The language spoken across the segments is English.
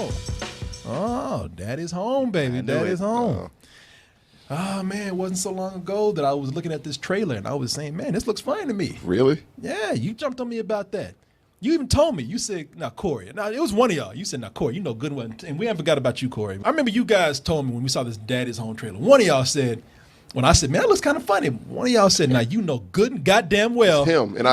home. Oh, daddy's home, baby. Daddy's home. Oh, man, it wasn't so long ago that I was looking at this trailer and I was saying, man, this looks fine to me. Really? Yeah, you jumped on me about that. You even told me. You said, now, Corey. Now, it was one of y'all. You said, now, Corey, you know good one. And we haven't forgot about you, Corey. I remember you guys told me when we saw this Daddy's Home trailer. One of y'all said, when I said, man, that looks kind of funny. One of y'all said, now, you know good and goddamn well. It's him. And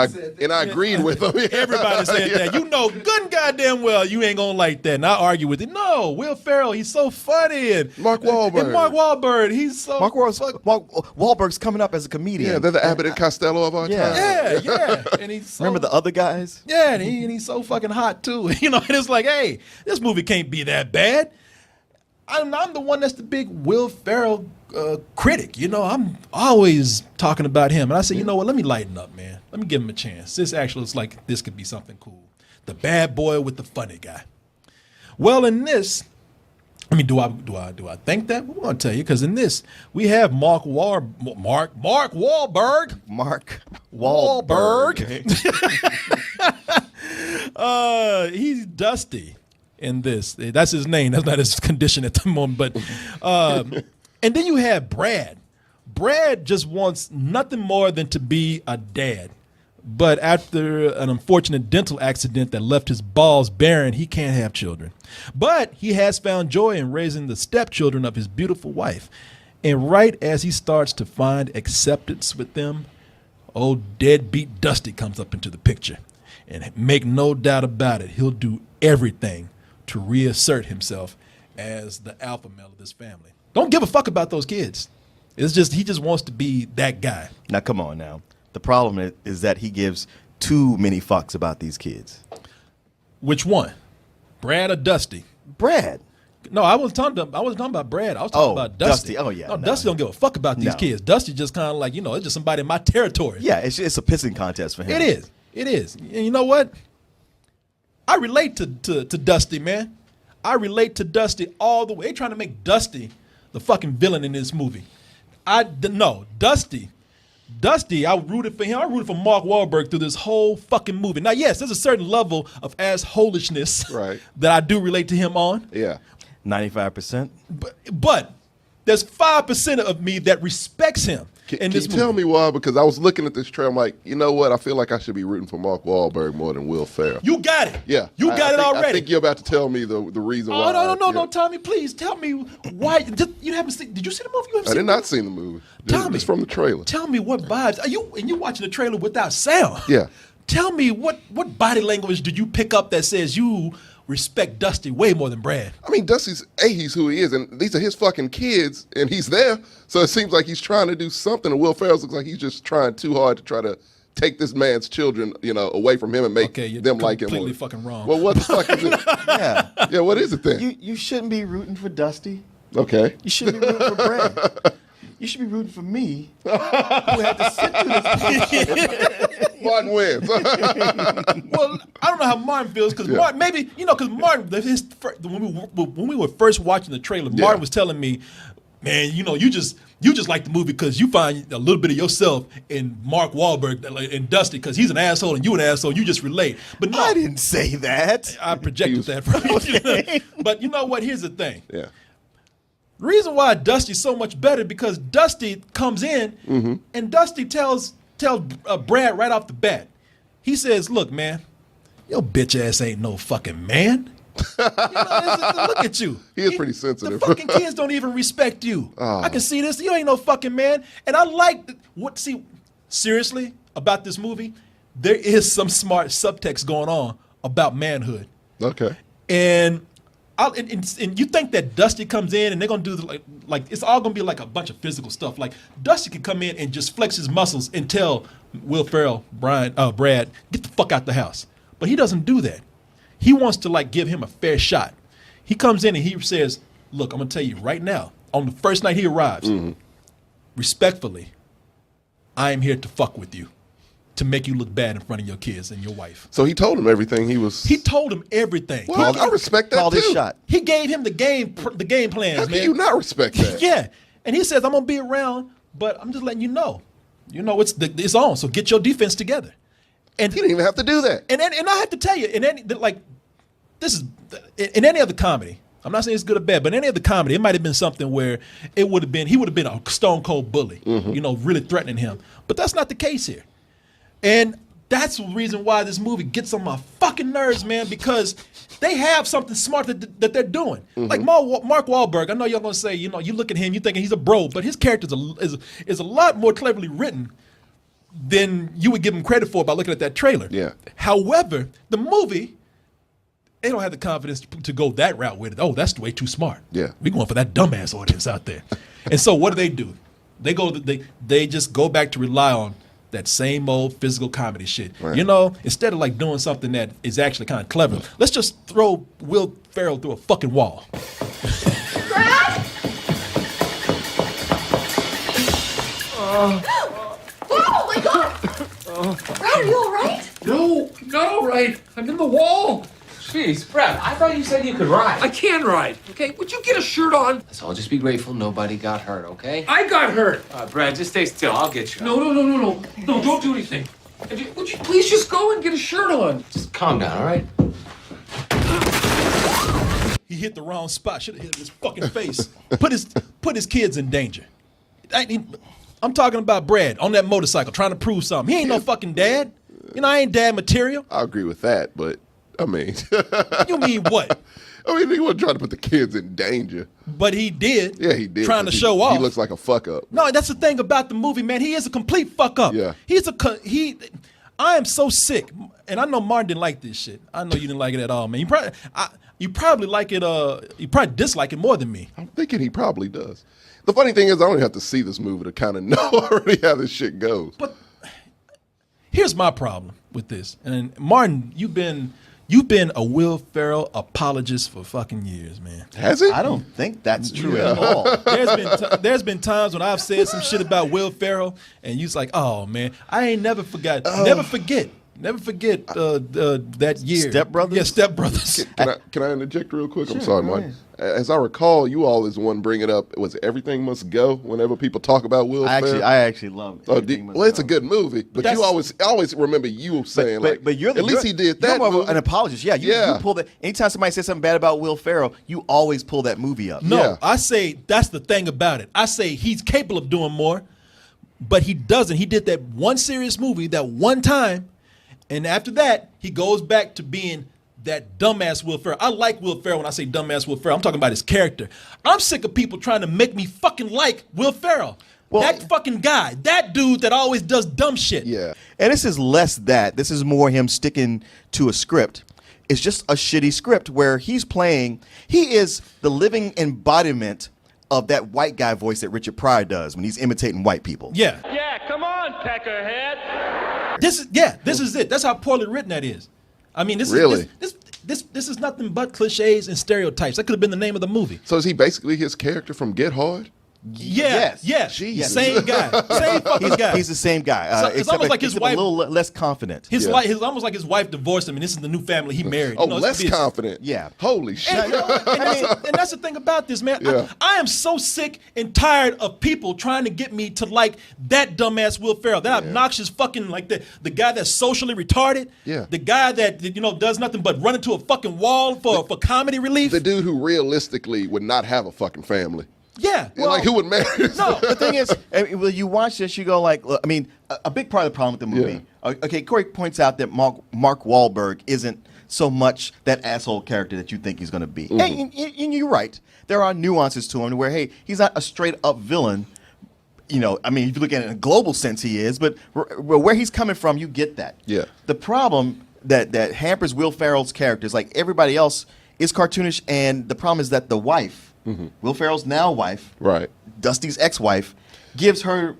I agreed with him. Everybody said that. You know good and goddamn well you ain't going to like that. And I argue with him. No, Will Ferrell, he's so funny. And Mark Wahlberg. And Mark Wahlberg, he's so Mark Wahlberg's coming up as a comedian. Yeah, they're the Abbott and Costello of our time. Yeah. And he's so, remember the other guys? Yeah, and he's so fucking hot too. You know, and it's like, hey, this movie can't be that bad. I'm the one that's the big Will Ferrell critic. You know, I'm always talking about him. And I said, you know what, let me lighten up, man. Let me give him a chance. This actually looks like this could be something cool. The bad boy with the funny guy. Well, in this, I mean, do I think that? We're going to tell you, because in this, we have Mark Wahlberg. He's Dusty in this. That's his name. That's not his condition at the moment. But and then you have Brad. Brad just wants nothing more than to be a dad. But after an unfortunate dental accident that left his balls barren, he can't have children. But he has found joy in raising the stepchildren of his beautiful wife. And right as he starts to find acceptance with them, old deadbeat Dusty comes up into the picture. And make no doubt about it, he'll do everything to reassert himself as the alpha male of this family. Don't give a fuck about those kids. It's just he just wants to be that guy. Now, come on now. The problem is that he gives too many fucks about these kids. Which one? Brad or Dusty? Brad. No, I wasn't talking about Brad. I was talking about Dusty. Oh, yeah. No, Dusty don't give a fuck about these kids. Dusty just kind of like, you know, it's just somebody in my territory. Yeah, it's a pissing contest for him. It is. And you know what? I relate to Dusty, man. I relate to Dusty all the way. They trying to make Dusty the fucking villain in this movie. Dusty, I rooted for him. I rooted for Mark Wahlberg through this whole fucking movie. Now, yes, there's a certain level of assholishness that I do relate to him on. Yeah. 95%. But there's 5% of me that respects him. Can you tell me why? Because I was looking at this trailer, I'm like, you know what? I feel like I should be rooting for Mark Wahlberg more than Will Ferrell. You got it. Yeah. You got it already. I think you're about to tell me the reason why. No, Tommy, please tell me why. You haven't seen? Did you see the movie? I did not see the movie. It's from the trailer. Tell me what vibes. You watching the trailer without sound? Yeah. Tell me what body language did you pick up that says you respect Dusty way more than Brad? I mean, he's who he is, and these are his fucking kids, and he's there. So it seems like he's trying to do something, and Will Ferrell looks like he's just trying too hard to try to take this man's children, you know, away from him and make them like him. Completely fucking wrong. Well, what the fuck is it? Yeah, what is it then? You shouldn't be rooting for Dusty. Okay. You shouldn't be rooting for Brad. You should be rooting for me, who had to sit through this. Martin wins. Well, I don't know how Martin feels because Martin, maybe, you know, because Martin, when we were first watching the trailer, Martin was telling me, man, you know, you just like the movie because you find a little bit of yourself in Mark Wahlberg and Dusty because he's an asshole and you an asshole and you just relate. But no, I didn't say that. I projected that from you. But you know what? Here's the thing. Yeah. The reason why Dusty's so much better because Dusty comes in and Dusty tells Brad right off the bat. He says, "Look, man, your bitch ass ain't no fucking man. You know, look at you. He is pretty sensitive. The fucking kids don't even respect you. I can see this. You ain't no fucking man." And I like seriously about this movie, there is some smart subtext going on about manhood. Okay. And you think that Dusty comes in and they're gonna do like it's all gonna be like a bunch of physical stuff. Like Dusty could come in and just flex his muscles and tell Will Ferrell, Brad, get the fuck out the house. But he doesn't do that. He wants to like give him a fair shot. He comes in and he says, "Look, I'm gonna tell you right now. On the first night he arrives, respectfully, I am here to fuck with you, to make you look bad in front of your kids and your wife." So he told him everything. He told him everything. Well, I respect that called too. His shot. He gave him the game plans, How man. can you not respect that? Yeah, and he says, "I'm gonna be around, but I'm just letting you know. You know it's on. So get your defense together." And He didn't even have to do that. And I have to tell you, and then like this is in any other comedy. I'm not saying it's good or bad, but in any other comedy, it might have been something where he would have been a stone cold bully, really threatening him. But that's not the case here. And that's the reason why this movie gets on my fucking nerves, man, because they have something smart that they're doing. Like Mark Wahlberg, I know y'all gonna say, you look at him, you thinking he's a bro, but his character is a lot more cleverly written than you would give him credit for by looking at that trailer. Yeah. However, the movie, they don't have the confidence to go that route with it. Oh, that's way too smart. Yeah. We're going for that dumbass audience out there. And so what do? They just go back to rely on that same old physical comedy shit. Right. Instead of like doing something that is actually kind of clever, let's just throw Will Ferrell through a fucking wall. Brad? Oh my God! Brad, are you all right? No, not all right. I'm in the wall. Jeez, Brad, I thought you said you could ride. I can ride. Okay, would you get a shirt on? So I'll just be grateful nobody got hurt, okay? I got hurt. Brad, just stay still. I'll get you. No, don't do anything. Would you please just go and get a shirt on? Just calm down, all right? He hit the wrong spot. Should have hit his fucking face. Put his kids in danger. I'm talking about Brad on that motorcycle trying to prove something. He ain't no fucking dad. I ain't dad material. I agree with that, but I mean, you mean what? I mean, he wasn't trying to put the kids in danger. But he did. Yeah, he did. Trying to show off. He looks like a fuck up. No, that's the thing about the movie, man. He is a complete fuck up. Yeah. I am so sick, and I know Martin didn't like this shit. I know you didn't like it at all, man. You probably like it. You probably dislike it more than me. I'm thinking he probably does. The funny thing is, I don't even have to see this movie to kind of know already how this shit goes. But here's my problem with this, and Martin, you've been a Will Ferrell apologist for fucking years, man. Has he? I don't think that's true at all. There's been times when I've said some shit about Will Ferrell, and you's like, oh man, I ain't never forget. Never forget that year. Step Brothers? Yeah, Step Brothers. Can I interject real quick? I'm Sure, sorry, go Mark. ahead. As I recall, you always one bring it up. Was Everything Must Go whenever people talk about Will Ferrell? I actually love it. It's a good movie, but you always remember you saying but you're at least he did that. You're more of movie. an apologist. Yeah, you pull that. Anytime somebody says something bad about Will Ferrell, you always pull that movie up. No, Yeah. I say that's the thing about it. I say he's capable of doing more, but he doesn't. He did that one serious movie that one time, and after that, he goes back to being that dumbass Will Ferrell. I like Will Ferrell when I say dumbass Will Ferrell. I'm talking about his character. I'm sick of people trying to make me fucking like Will Ferrell. Well, that fucking guy, that dude that always does dumb shit. Yeah. And this is less that. This is more him sticking to a script. It's just a shitty script where he is the living embodiment of that white guy voice that Richard Pryor does when he's imitating white people. Yeah. Yeah, come on, Peckerhead. This is it. That's how poorly written that is. I mean, this is nothing but cliches and stereotypes. That could have been the name of the movie. So is he basically his character from Get Hard? Yeah, Yes. yeah, Jesus. Same guy, same fucking guy. He's the same guy. So it's except almost like his he's wife- a little less confident. Almost like his wife divorced him, and this is the new family he married. Oh, less confident. Yeah. Holy shit. And, and that's the thing about this, man. Yeah. I am so sick and tired of people trying to get me to like that dumbass Will Ferrell, that obnoxious fucking like the guy that's socially retarded, Yeah. the guy that does nothing but run into a fucking wall for comedy relief. The dude who realistically would not have a fucking family. Yeah, Like who would marry? No, The thing is, when you watch this, you go like, look, I mean, a big part of the problem with the movie. Okay, Corey points out that Mark Wahlberg isn't so much that asshole character that you think he's going to be. And you're right. There are nuances to him where, hey, he's not a straight up villain. I mean, if you look at it in a global sense, he is. But where he's coming from, you get that. Yeah. The problem that hampers Will Ferrell's character is like everybody else is cartoonish, and the problem is that the wife, Will Ferrell's now wife, Right. Dusty's ex-wife, gives her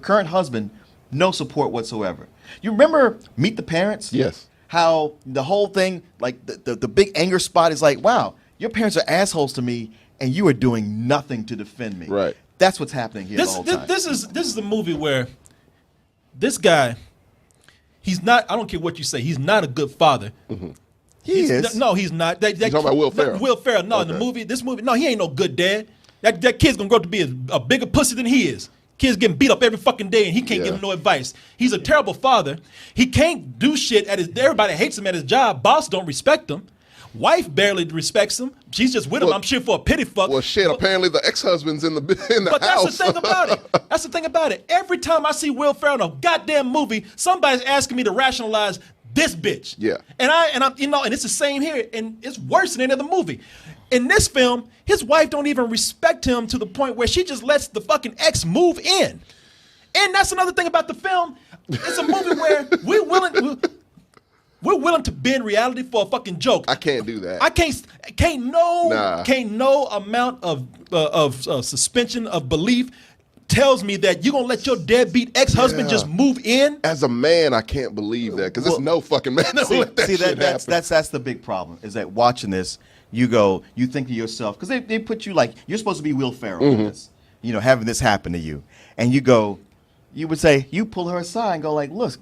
current husband no support whatsoever. You remember Meet the Parents? Yes. How the whole thing, like the big anger spot is like, wow, your parents are assholes to me, and you are doing nothing to defend me. Right. That's what's happening here the whole time. This is the movie where this guy, he's not. I don't care what you say. He's not a good father. He is. No, he's not. You're talking about Will Ferrell? Will Ferrell. No, in this movie, no, he ain't no good dad. That kid's gonna grow up to be a bigger pussy than he is. Kid's getting beat up every fucking day, and he can't give him no advice. He's a terrible father. He can't do shit at his. Everybody hates him at his job. Boss don't respect him. Wife barely respects him. She's just with him. I'm sure for a pity fuck. Well, shit. Apparently, the ex-husband's in the But house. that's the thing about it. That's the thing about it. Every time I see Will Ferrell in a goddamn movie, somebody's asking me to rationalize this bitch. Yeah. And I'm and it's the same here, and it's worse than any other movie. In this film, his wife don't even respect him to the point where she just lets the fucking ex move in. And that's another thing about the film. It's a movie where we're willing to bend reality for a fucking joke. I can't do that. I can't no amount of suspension of belief tells me that you're gonna let your deadbeat ex-husband just move in. As a man, I can't believe that because there's no fucking man that will let that shit happen. That's the big problem. Is that watching this, you think to yourself, because they put you like you're supposed to be Will Ferrell in this, having this happen to you, and you would say, you pull her aside and go like, look,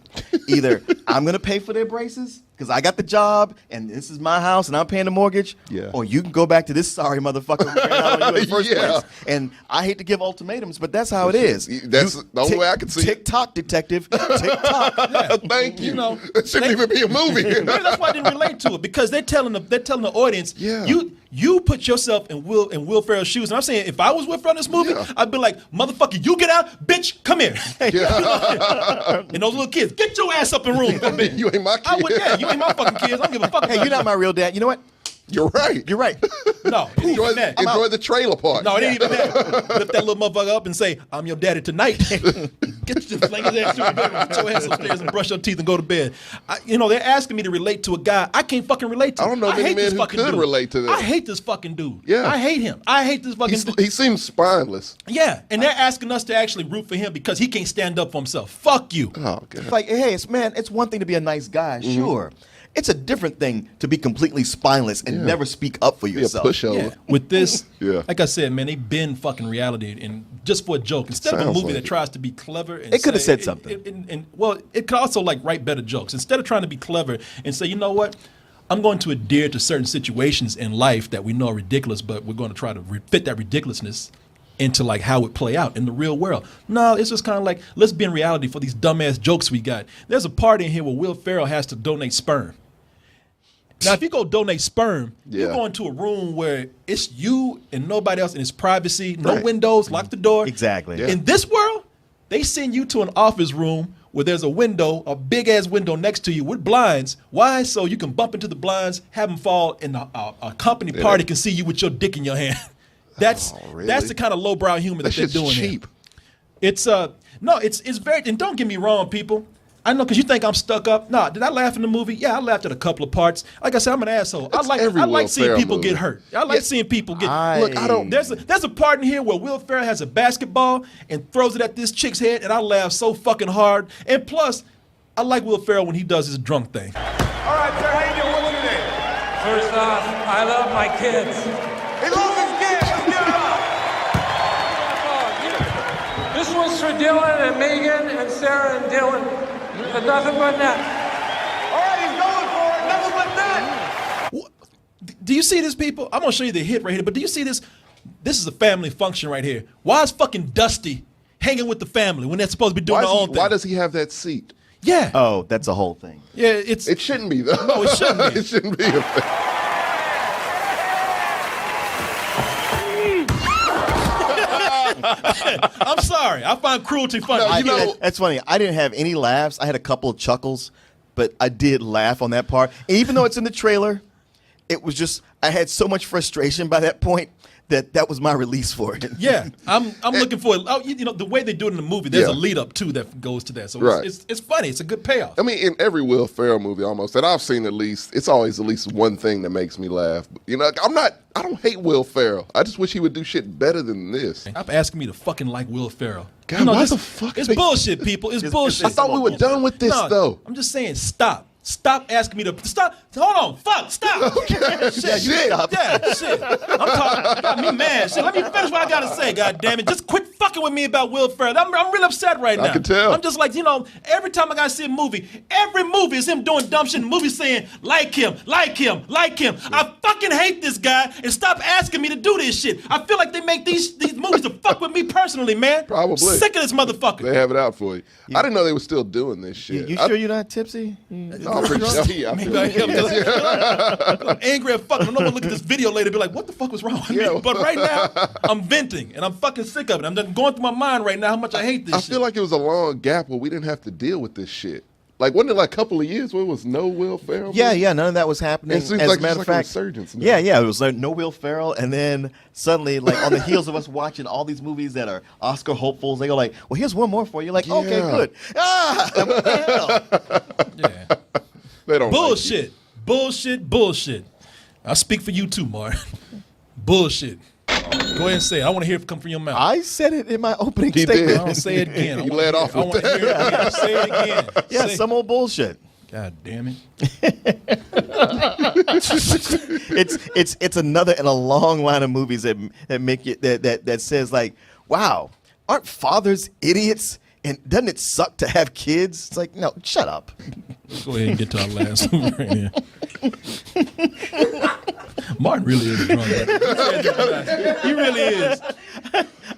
either I'm going to pay for their braces because I got the job and this is my house and I'm paying the mortgage, or you can go back to this sorry motherfucker who ran out on you in the first place. And I hate to give ultimatums, but that's how it is. That's the only way I can see it. TikTok, detective. TikTok. Thank you. It shouldn't even be a movie. That's why I didn't relate to it, because they're telling the audience, you put yourself in Will Ferrell's shoes. And I'm saying, if I was Will Ferrell in this movie, I'd be like, motherfucker, you get out, bitch, come here. And those little kids, get your ass up in room. You ain't my kid. You ain't my fucking kids. I don't give a fuck. Hey, you're not my real dad. You know what? You're right. You're right. No, enjoy the trailer part. No, it ain't even that. Lift that little motherfucker up and say, I'm your daddy tonight. Get your ass upstairs and brush your teeth and go to bed. They're asking me to relate to a guy I can't fucking relate to. I don't know many men who could relate to this. I hate this fucking dude. Yeah. I hate him. I hate this fucking dude. He seems spineless. Yeah, and they're asking us to actually root for him because he can't stand up for himself. Fuck you. Oh, God. It's like, hey, it's one thing to be a nice guy, sure. It's a different thing to be completely spineless and never speak up for yourself. Be a pushover. Yeah. With this, like I said, man, they bend fucking reality and just for a joke. Instead of a movie that tries to be clever, and it could have said something. It could also write better jokes. Instead of trying to be clever and say, you know what, I'm going to adhere to certain situations in life that we know are ridiculous, but we're going to try to fit that ridiculousness into like how it play out in the real world. No, it's just kind of like, let's be in reality for these dumbass jokes we got. There's a part in here where Will Ferrell has to donate sperm. Now, if you go donate sperm, you go into a room where it's you and nobody else, and it's privacy, no windows, lock the door. Exactly. Yeah. In this world, they send you to an office room where there's a window, a big-ass window next to you with blinds. Why? So you can bump into the blinds, have them fall, and a company party can see you with your dick in your hand. That's the kind of lowbrow humor that they're doing cheap. Here. It's very, and don't get me wrong, people. I know, because you think I'm stuck up. Nah, did I laugh in the movie? Yeah, I laughed at a couple of parts. Like I said, I'm an asshole. I like seeing people get hurt. I like seeing people get. Look, I don't. There's a part in here where Will Ferrell has a basketball and throws it at this chick's head, and I laugh so fucking hard. And plus, I like Will Ferrell when he does his drunk thing. All right, sir, how you doing? What's your name? First off, I love my kids. He loves his kids. Let's get it up. This one's for Dylan and Megan and Sarah and Dylan. Nothing but that. All right, he's going for it. Nothing but that. Do you see this, people? I'm gonna show you the hit right here, but do you see this? This is a family function right here. Why is fucking Dusty hanging with the family when they're supposed to be doing their own thing? Why does he have that seat? Yeah. Oh, that's a whole thing. Yeah, it shouldn't be though. No, it shouldn't be. It shouldn't be a thing. I'm sorry. I find cruelty funny. That's funny. I didn't have any laughs. I had a couple of chuckles, but I did laugh on that part. And even though it's in the trailer, it was just, I had so much frustration by that point that was my release for it. Yeah, I'm looking for it. Oh, the way they do it in the movie, there's a lead up too that goes to that. So it's funny. It's a good payoff. I mean, in every Will Ferrell movie almost that I've seen, at least it's always at least one thing that makes me laugh. I don't hate Will Ferrell. I just wish he would do shit better than this. Stop asking me to fucking like Will Ferrell. God, why the fuck? It's bullshit, people. It's bullshit. I thought we were done with this though. I'm just saying, stop. Stop asking me to stop. Hold on, fuck, stop. Okay. Shit. Yeah, shit. I'm talking. Got me mad. Shit. Let me finish what I gotta say. God damn it. Just quit fucking with me about Will Ferrell. I'm really upset right now. I can tell. I'm just like, every time I gotta see a movie, every movie is him doing dumb shit. And the movie saying like him. I fucking hate this guy. And stop asking me to do this shit. I feel like they make these movies to fuck with me personally, man. Probably. Sick of this motherfucker. They have it out for you. I didn't know they were still doing this shit. You sure you're not tipsy? No, I'm pretty drunk? sure. Yeah, I Maybe feel I like am. he is. I'm angry as fuck. I'm not gonna look at this video later and be like, what the fuck was wrong with me? Yeah. But right now, I'm venting and I'm fucking sick of it. I'm just going through my mind right now how much I hate this I shit. feel like it was a long gap where we didn't have to deal with this shit. Like, wasn't it like a couple of years where it was no Will Ferrell? Yeah, none of that was happening. It seems As like a matter it's of like a fact, resurgence now. yeah, it was like no Will Ferrell, and then suddenly, like on the heels of us watching all these movies that are Oscar hopefuls, they go like, "Well, here's one more for you." Like, okay, Yeah. good. What the hell? Yeah. They don't Bullshit. Bullshit. I speak for you too, Martin. Bullshit. Go ahead and say it. I want to hear it come from your mouth. I said it in my opening He statement. did. I don't say it again. You led off I with want to hear it again. Say it again. Yeah, Say- some old bullshit. God damn it. It's another in a long line of movies that make it that says like, wow, aren't fathers idiots? And doesn't it suck to have kids? It's like, no, shut up. Let's go ahead and get to our last one right here. Martin really is a drunk. He really is.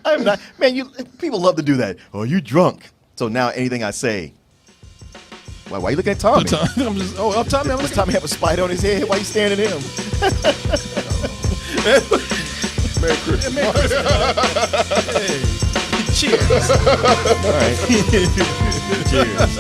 I'm not, man. People love to do that. Oh, you drunk? So now anything I say, why you looking at Tommy? I'm just, up Tommy. I'm Does looking Tommy have a spider on his head? Why you staring at him? Merry Christmas. Hey, cheers. All right. Cheers.